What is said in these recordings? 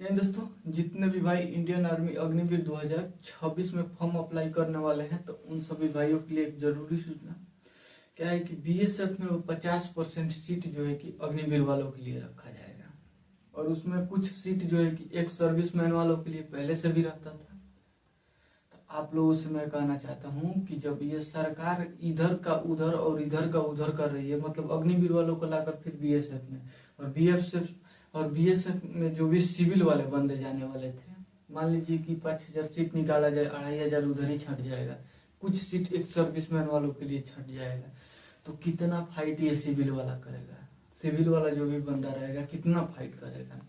नहीं दोस्तों, जितने भी भाई इंडियन आर्मी अग्निवीर 2026 में फॉर्म अप्लाई करने वाले हैं तो उन सभी भाइयों के लिए एक जरूरी सूचना क्या है कि बीएसएफ में वो 50% सीट जो है कि अग्निवीर वालों के लिए रखा जाएगा। और उसमें कुछ सीट जो है कि एक सर्विसमैन वालों के लिए पहले से भी रहता था। तो आप लोगों से मैं कहना चाहता हूँ कि जब ये सरकार इधर का उधर और इधर का उधर कर रही है, मतलब अग्निवीर वालों को लाकर फिर बीएसएफ में और बीएसएफ में जो भी सिविल वाले बंदे जाने वाले थे, मान लीजिए कि 5,000 सीट निकाला जाए, 2,500 उधर ही छट जाएगा, कुछ सीट एक सर्विसमैन वालों के लिए छट जाएगा, तो कितना फाइट ये सिविल वाला करेगा। सिविल वाला जो भी बंदा रहेगा कितना फाइट करेगा।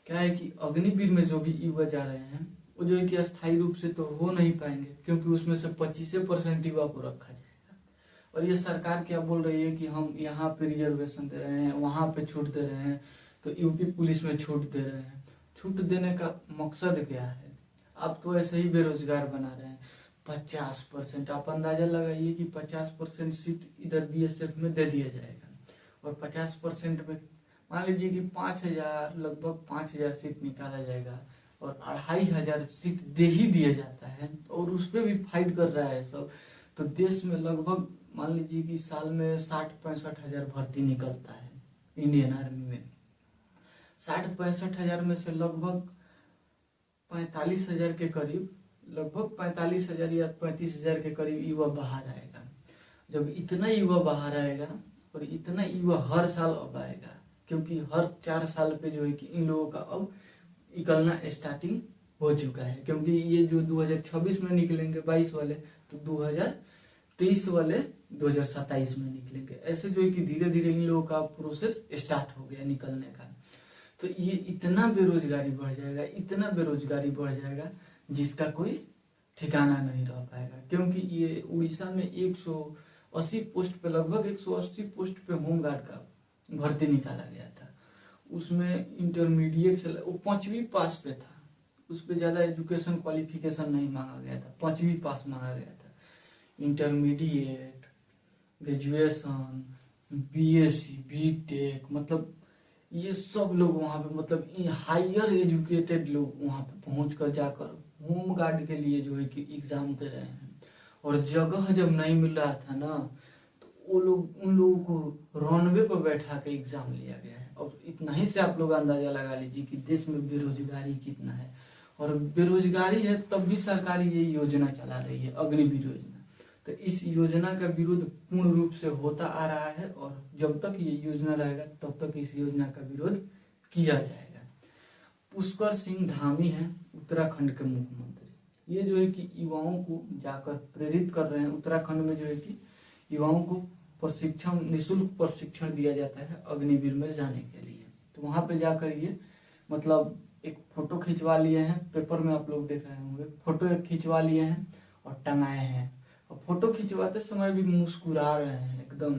क्या है कि अग्निवीर में जो भी युवा जा रहे हैं वो जो है कि अस्थायी रूप से तो हो नहीं पाएंगे, क्योंकि उसमें से 25% युवा को रखा जाएगा। और ये सरकार क्या बोल रही है कि हम यहाँ पे रिजर्वेशन दे रहे हैं, वहां पे छूट दे रहे हैं, तो यूपी पुलिस में छूट दे रहे हैं। छूट देने का मकसद क्या है? आप तो ऐसे ही बेरोजगार बना रहे हैं। 50%, आप अंदाजा लगाइए कि 50% सीट इधर बीएसएफ में दे दिया जाएगा और 50% में मान लीजिए कि 5,000, लगभग 5,000 सीट निकाला जाएगा और 2,500 सीट दे ही दिया जाता है और उस पर भी फाइट कर रहा है सब। तो देश में लगभग मान लीजिए कि साल में 60-65 हजार भर्ती निकलता है इंडियन आर्मी में। 60-65 हजार में से लगभग 45,000 के करीब, लगभग 45,000 या 35,000 के करीब युवा बाहर आएगा। जब इतना युवा बाहर आएगा और इतना युवा हर साल अब आएगा, क्योंकि हर 4 साल पे जो है कि इन लोगों का अब निकलना स्टार्टिंग हो चुका है, क्योंकि ये जो 2026 में निकलेंगे 22 वाले, तो 2023 वाले 2027 में निकलेंगे। ऐसे जो है कि धीरे धीरे इन लोगों का प्रोसेस स्टार्ट हो गया निकलने का। तो ये इतना बेरोजगारी बढ़ जाएगा, इतना बेरोजगारी बढ़ जाएगा जिसका कोई ठिकाना नहीं रह पाएगा। क्योंकि ये उड़ीसा में 180 पोस्ट पे, लगभग 180 पोस्ट पे होमगार्ड का भर्ती निकाला गया था। उसमें इंटरमीडिएट से वो 5वीं पास पे था, उस पर ज्यादा एजुकेशन क्वालिफिकेशन नहीं मांगा गया था, 5वीं पास मांगा गया था। इंटरमीडिएट, ग्रेजुएशन, बीएससी, बीटेक, मतलब ये सब लोग वहां पे, मतलब हायर एजुकेटेड लोग वहां पे पहुंच कर जाकर होम गार्ड के लिए जो है कि एग्जाम दे रहे हैं। और जगह जब नहीं मिल रहा था ना, तो वो लोग, उन लोगों को रनवे पर बैठा के एग्जाम लिया गया है। और इतना ही से आप लोग अंदाजा लगा लीजिए कि देश में बेरोजगारी कितना है। और बेरोजगारी है तब भी सरकार ये योजना चला रही है, अग्निवीर योजना। तो इस योजना का विरोध पूर्ण रूप से होता आ रहा है और जब तक ये योजना रहेगा तब तक इस योजना का विरोध किया जाएगा। पुष्कर सिंह धामी हैं उत्तराखंड के मुख्यमंत्री। ये जो है कि युवाओं को जाकर प्रेरित कर रहे हैं। उत्तराखंड में जो है कि युवाओं को प्रशिक्षण, निःशुल्क प्रशिक्षण दिया जाता है अग्निवीर में जाने के लिए। तो वहां पे जाकर ये मतलब एक फोटो खिंचवा लिए हैं, पेपर में आप लोग देख रहे होंगे, फोटो एक खिंचवा लिए हैं और टंगाए हैं। फोटो खिंचवाते समय भी मुस्कुरा रहे हैं एकदम।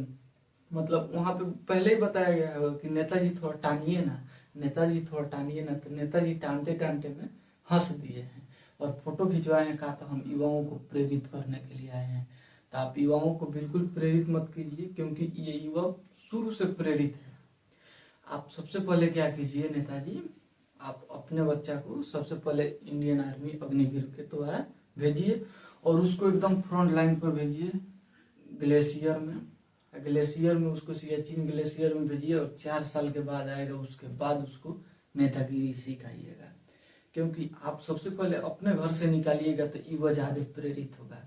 मतलब वहां पे पहले ही बताया गया है कि नेताजी थोड़ा टानिए ना, नेताजी थोड़ा टानिए ना, तो नेताजी टानते टानते में हंस दिए हैं और फोटो खिंचवाए हैं। कहा तो हम युवाओं को प्रेरित करने के लिए आए हैं। तो आप युवाओं को बिल्कुल प्रेरित मत कीजिए, क्योंकि ये युवा शुरू से प्रेरित है। आप सबसे पहले क्या कीजिए नेताजी, आप अपने बच्चा को सबसे पहले इंडियन आर्मी अग्निवीर के द्वारा भेजिए और उसको एकदम फ्रंट लाइन पर भेजिए। ग्लेशियर में उसको, सियाचिन ग्लेशियर में भेजिए और 4 साल के बाद आएगा, उसके बाद उसको नेतागिरी सिखाइएगा। क्योंकि आप सबसे पहले अपने घर से निकालिएगा तो युवा ज्यादा प्रेरित होगा।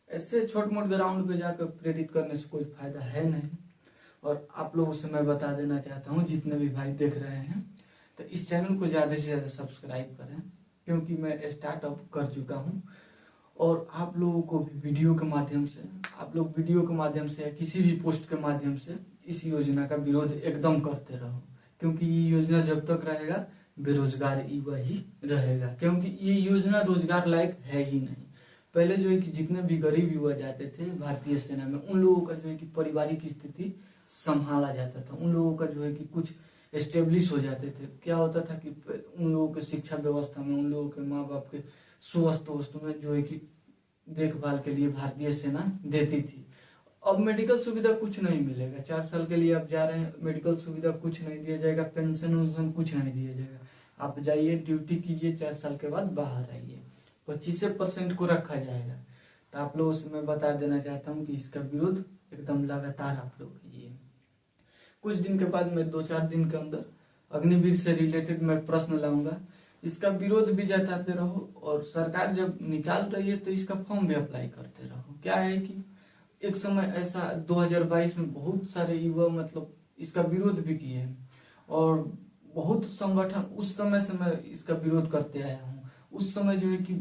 ऐसे छोट मोट ग्राउंड पे जाकर प्रेरित करने से कोई फायदा है नहीं। और आप लोगों से मैं बता देना चाहता हूँ, जितने भी भाई देख रहे हैं, तो इस चैनल को ज्यादा से ज्यादा सब्सक्राइब करें, क्योंकि मैं स्टार्टअप कर चुका हूँ। और आप लोगों को भी वीडियो के माध्यम से, आप लोग वीडियो के माध्यम से या किसी भी पोस्ट के माध्यम से इस योजना का विरोध एकदम करते रहो। क्योंकि ये योजना जब तक रहेगा बेरोजगार युवा ही रहेगा, क्योंकि ये योजना रोजगार लायक है ही नहीं। पहले जो है कि जितने भी गरीब युवा जाते थे भारतीय सेना में, उन लोगों का जो है कि पारिवारिक स्थिति संभाला जाता था, उन लोगों का जो है कि कुछ एस्टेब्लिश हो जाते थे। क्या होता था कि उन लोगों के शिक्षा व्यवस्था में, उन लोगों के माँ बाप के स्वास्थ्य में जो है कि देखभाल के लिए भारतीय सेना देती थी। अब मेडिकल सुविधा कुछ नहीं मिलेगा। 4 साल के लिए आप जा रहे हैं, मेडिकल सुविधा कुछ नहीं दिया जाएगा, पेंशन वेंशन कुछ नहीं दिया जाएगा। आप जाइए, ड्यूटी कीजिए, 4 साल के बाद बाहर आइए। 25% को रखा जाएगा। तो आप लोगों से मैं बता देना चाहता हूँ कि इसका विरोध एकदम लगातार आप लोग कीजिए। कुछ दिन के बाद मैं 2-4 दिन के अंदर अग्निवीर से रिलेटेड मैं प्रश्न लाऊंगा, इसका विरोध भी जताते रहो, और सरकार जब निकाल रही है तो इसका फॉर्म भी अप्लाई करते रहो। क्या है कि एक समय ऐसा 2022 में बहुत सारे युवा मतलब इसका विरोध भी किए हैं, और बहुत संगठन, उस समय से मैं इसका विरोध करते आया हूँ। उस समय जो है कि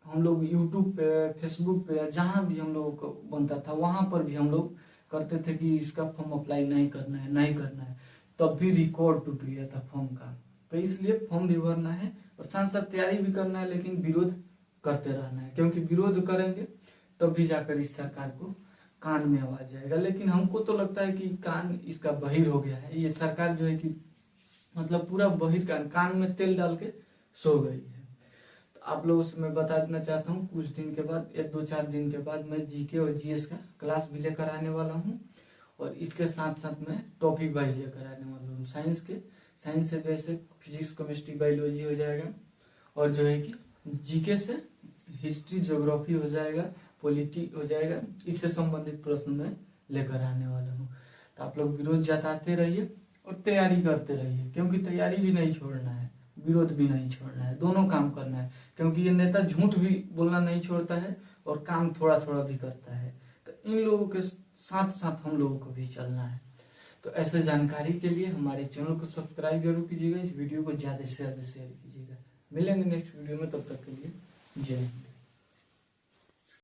हम लोग यूट्यूब पे, फेसबुक पे, जहाँ भी हम लोगों को बनता था वहां पर भी हम लोग करते थे कि इसका फॉर्म अप्लाई नहीं करना है, नहीं करना है। तब भी रिकॉर्ड टूट गया था फॉर्म का। तो इसलिए फॉर्म भी भरना है और साथ साथ तैयारी भी करना है, लेकिन विरोध करते रहना है, क्योंकि विरोध करेंगे तब भी जाकर इस सरकार को कान में आवाज जाएगा। लेकिन हमको तो लगता है कि कान इसका बहिर हो गया है। ये सरकार जो है कि मतलब पूरा बहिर कान में तेल डाल के सो गई है। तो आप लोगों से मैं बता देना चाहता हूँ, कुछ दिन के बाद, 1-2-4 दिन के बाद मैं जीके और जीएस का क्लास भी लेकर आने वाला हूँ, और इसके साथ साथ मैं टॉपिक वाइज लेकर आने वाला हूँ। साइंस से जैसे फिजिक्स, केमिस्ट्री, बायोलॉजी हो जाएगा, और जो है कि जीके से हिस्ट्री, ज्योग्राफी हो जाएगा, पॉलिटी हो जाएगा। इससे संबंधित प्रश्न मैं लेकर आने वाला हूँ। तो आप लोग विरोध जताते रहिए और तैयारी करते रहिए, क्योंकि तैयारी भी नहीं छोड़ना है, विरोध भी नहीं छोड़ना है, दोनों काम करना है। क्योंकि ये नेता झूठ भी बोलना नहीं छोड़ता है और काम थोड़ा थोड़ा भी करता है। तो इन लोगों के साथ साथ हम लोगों को भी चलना है। तो ऐसे जानकारी के लिए हमारे चैनल को सब्सक्राइब जरूर कीजिएगा, इस वीडियो को ज्यादा से ज्यादा शेयर कीजिएगा। मिलेंगे नेक्स्ट वीडियो में, तब तक के लिए जय हिंद।